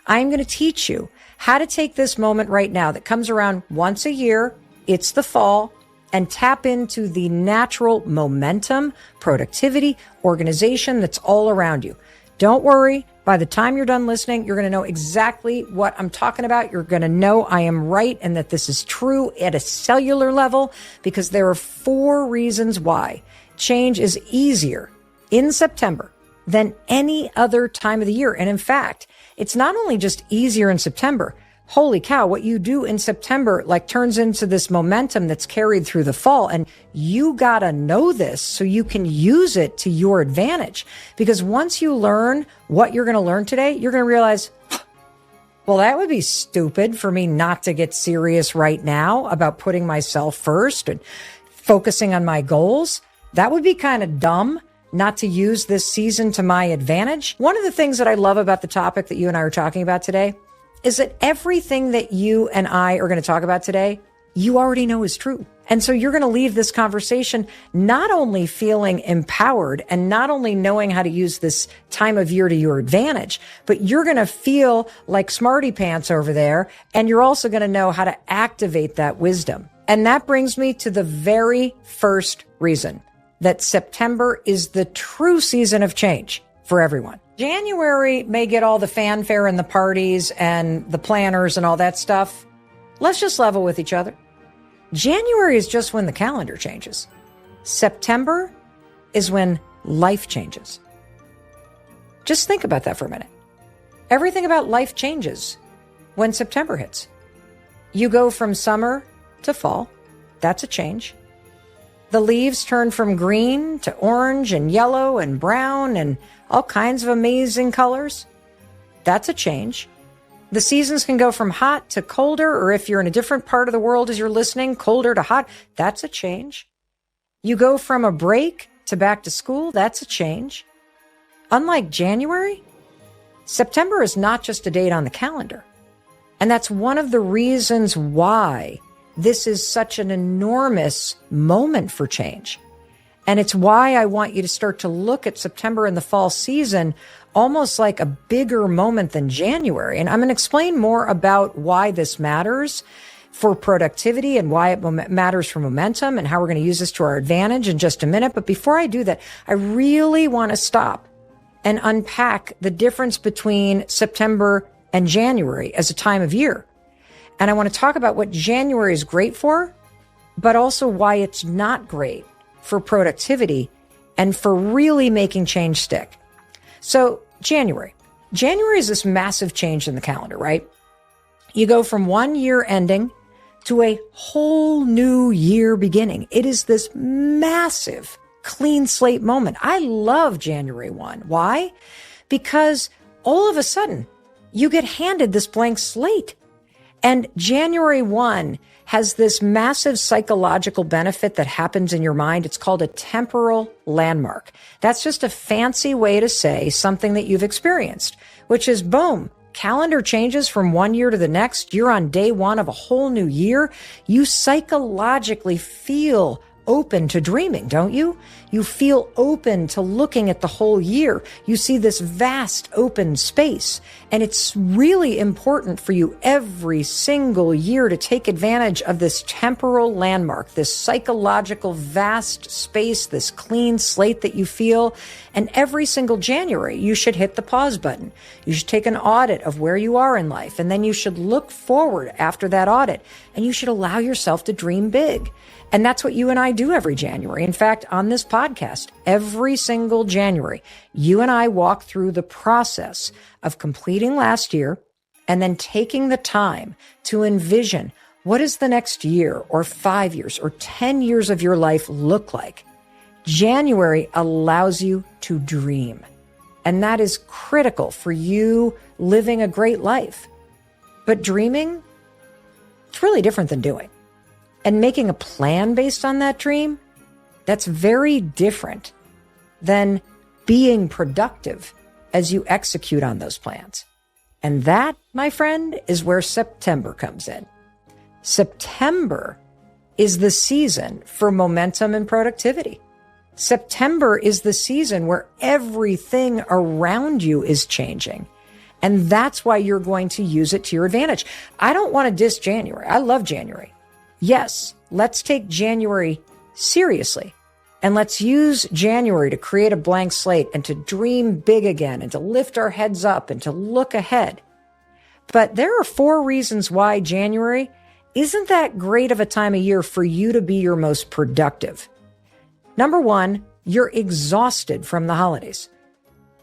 I'm going to teach you how to take this moment right now that comes around once a year. It's the fall, and tap into the natural momentum, productivity, organization that's all around you. Don't worry. By the time you're done listening, you're going to know exactly what I'm talking about. You're going to know I am right and that this is true at a cellular level, because there are 4 reasons why change is easier in September than any other time of the year. And in fact, it's not only just easier in September. Holy cow, what you do in September turns into this momentum that's carried through the fall. And you gotta know this so you can use it to your advantage. Because once you learn what you're gonna learn today, you're gonna realize, well, that would be stupid for me not to get serious right now about putting myself first and focusing on my goals. That would be kind of dumb not to use this season to my advantage. One of the things that I love about the topic that you and I are talking about today is that everything that you and I are going to talk about today, you already know is true. And so you're going to leave this conversation not only feeling empowered and not only knowing how to use this time of year to your advantage, but you're going to feel like smarty pants over there. And you're also going to know how to activate that wisdom. And that brings me to the very first reason that September is the true season of change for everyone. January may get all the fanfare and the parties and the planners and all that stuff. Let's just level with each other. January is just when the calendar changes. September is when life changes. Just think about that for a minute. Everything about life changes when September hits. You go from summer to fall. That's a change. The leaves turn from green to orange and yellow and brown and all kinds of amazing colors. That's a change. The seasons can go from hot to colder, or if you're in a different part of the world as you're listening, colder to hot. That's a change. You go from a break to back to school. That's a change. Unlike January, September is not just a date on the calendar. And that's one of the reasons why this is such an enormous moment for change. And it's why I want you to start to look at September and the fall season almost like a bigger moment than January. And I'm going to explain more about why this matters for productivity and why it matters for momentum and how we're going to use this to our advantage in just a minute. But before I do that, I really want to stop and unpack the difference between September and January as a time of year. And I want to talk about what January is great for, but also why it's not great for productivity and for really making change stick. So January is this massive change in the calendar, right? You go from one year ending to a whole new year beginning. It is this massive clean slate moment. I love January 1. Why? Because all of a sudden you get handed this blank slate. And January 1 has this massive psychological benefit that happens in your mind. It's called a temporal landmark. That's just a fancy way to say something that you've experienced, which is boom, calendar changes from one year to the next. You're on day 1 of a whole new year. You psychologically feel open to dreaming, don't you? You feel open to looking at the whole year. You see this vast open space. And it's really important for you every single year to take advantage of this temporal landmark, this psychological vast space, this clean slate that you feel. And every single January, you should hit the pause button. You should take an audit of where you are in life. And then you should look forward after that audit. And you should allow yourself to dream big. And that's what you and I do every January. In fact, on this podcast, every single January, you and I walk through the process of completing last year and then taking the time to envision what does the next year or 5 years or 10 years of your life look like. January allows you to dream. And that is critical for you living a great life. But dreaming, it's really different than doing. And making a plan based on that dream, that's very different than being productive as you execute on those plans. And that, my friend, is where September comes in. September is the season for momentum and productivity. September is the season where everything around you is changing. And that's why you're going to use it to your advantage. I don't want to diss January. I love January. Yes, let's take January seriously. And let's use January to create a blank slate and to dream big again and to lift our heads up and to look ahead. But there are 4 reasons why January isn't that great of a time of year for you to be your most productive. Number 1, you're exhausted from the holidays.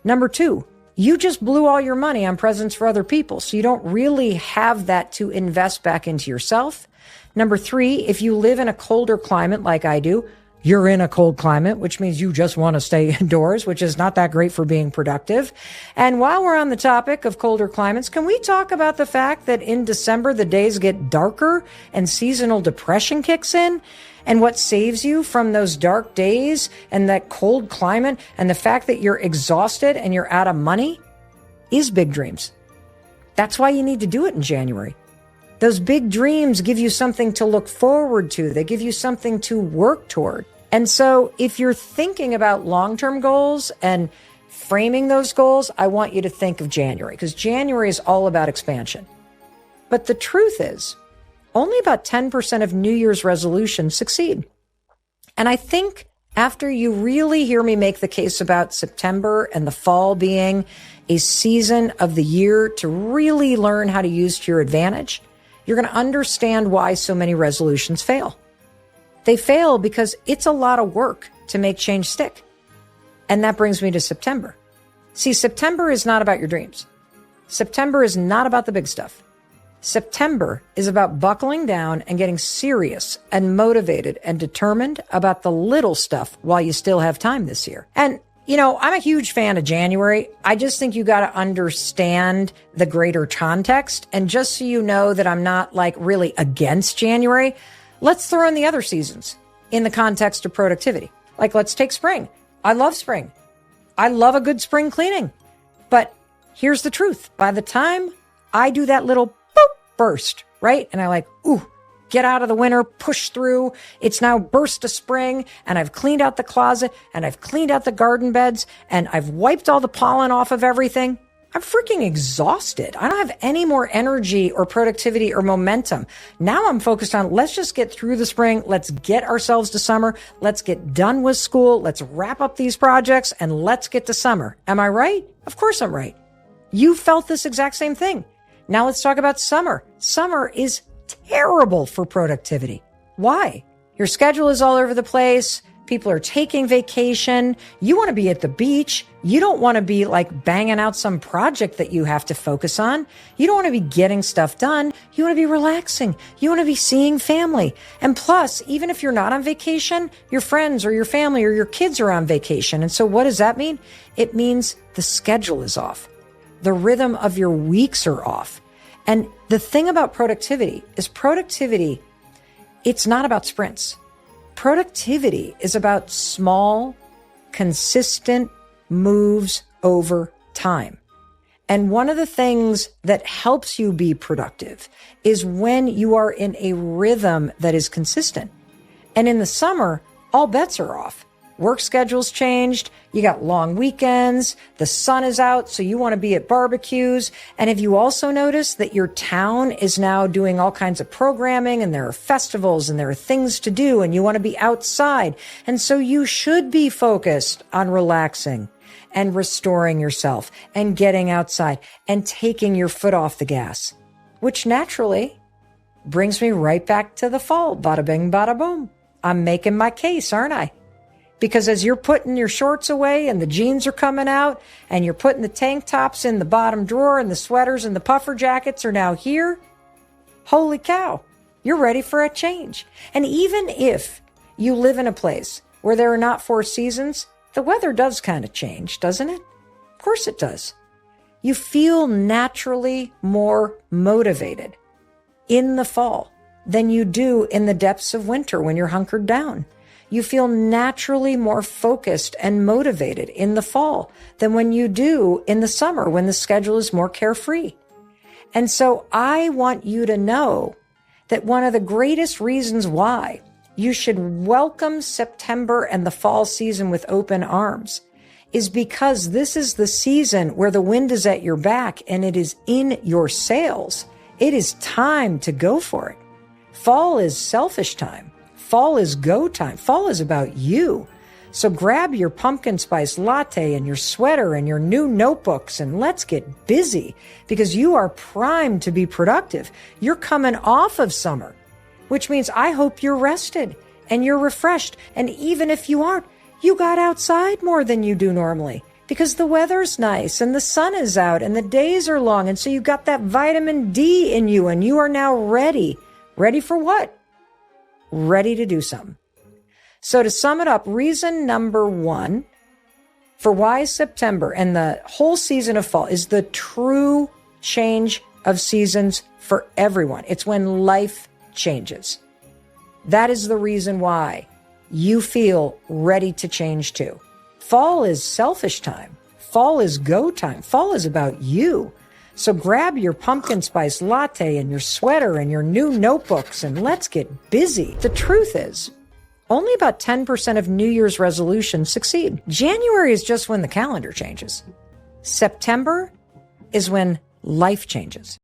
Number 2, you just blew all your money on presents for other people, so you don't really have that to invest back into yourself. Number 3, if you live in a colder climate like I do, you're in a cold climate, which means you just want to stay indoors, which is not that great for being productive. And while we're on the topic of colder climates, can we talk about the fact that in December, the days get darker and seasonal depression kicks in? And what saves you from those dark days and that cold climate and the fact that you're exhausted and you're out of money is big dreams. That's why you need to do it in January. Those big dreams give you something to look forward to. They give you something to work toward. And so if you're thinking about long-term goals and framing those goals, I want you to think of January, because January is all about expansion. But the truth is, only about 10% of New Year's resolutions succeed. And I think after you really hear me make the case about September and the fall being a season of the year to really learn how to use to your advantage, you're going to understand why so many resolutions fail. They fail because it's a lot of work to make change stick. And that brings me to September. See, September is not about your dreams. September is not about the big stuff. September is about buckling down and getting serious and motivated and determined about the little stuff while you still have time this year. And, you know, I'm a huge fan of January. I just think you got to understand the greater context. And just so you know that I'm not like really against January, let's throw in the other seasons in the context of productivity. Like, let's take spring. I love spring. I love a good spring cleaning. But here's the truth. By the time I do that little boop burst, right? And I like, ooh, get out of the winter, push through. It's now burst of spring, and I've cleaned out the closet, and I've cleaned out the garden beds, and I've wiped all the pollen off of everything. I'm freaking exhausted. I don't have any more energy or productivity or momentum. Now I'm focused on, let's just get through the spring. Let's get ourselves to summer. Let's get done with school. Let's wrap up these projects and let's get to summer. Am I right? Of course I'm right. You felt this exact same thing. Now let's talk about summer. Summer is terrible for productivity. Why? Your schedule is all over the place. People are taking vacation. You want to be at the beach. You don't want to be like banging out some project that you have to focus on. You don't want to be getting stuff done. You want to be relaxing. You want to be seeing family. And plus, even if you're not on vacation, your friends or your family or your kids are on vacation. And so what does that mean? It means the schedule is off. The rhythm of your weeks are off. And the thing about productivity is it's not about sprints. Productivity is about small, consistent moves over time. And one of the things that helps you be productive is when you are in a rhythm that is consistent. And in the summer, all bets are off. Work schedule's changed. You got long weekends. The sun is out, so you want to be at barbecues. And have you also noticed that your town is now doing all kinds of programming, and there are festivals and there are things to do, and you want to be outside. And so you should be focused on relaxing and restoring yourself and getting outside and taking your foot off the gas, which naturally brings me right back to the fall. Bada bing, bada boom. I'm making my case, aren't I? Because as you're putting your shorts away and the jeans are coming out and you're putting the tank tops in the bottom drawer and the sweaters and the puffer jackets are now here, holy cow, you're ready for a change. And even if you live in a place where there are not 4 seasons, the weather does kind of change, doesn't it? Of course it does. You feel naturally more motivated in the fall than you do in the depths of winter when you're hunkered down. You feel naturally more focused and motivated in the fall than when you do in the summer when the schedule is more carefree. And so I want you to know that one of the greatest reasons why you should welcome September and the fall season with open arms is because this is the season where the wind is at your back and it is in your sails. It is time to go for it. Fall is selfish time. Fall is go time. Fall is about you. So grab your pumpkin spice latte and your sweater and your new notebooks and let's get busy because you are primed to be productive. You're coming off of summer, which means I hope you're rested and you're refreshed. And even if you aren't, you got outside more than you do normally because the weather's nice and the sun is out and the days are long. And so you got that vitamin D in you and you are now ready. Ready for what? Ready to do something. So to sum it up, reason number one for why September and the whole season of fall is the true change of seasons for everyone. It's when life changes. That is the reason why you feel ready to change too. Fall is selfish time. Fall is go time. Fall is about you. So grab your pumpkin spice latte and your sweater and your new notebooks and let's get busy. The truth is, only about 10% of New Year's resolutions succeed. January is just when the calendar changes. September is when life changes.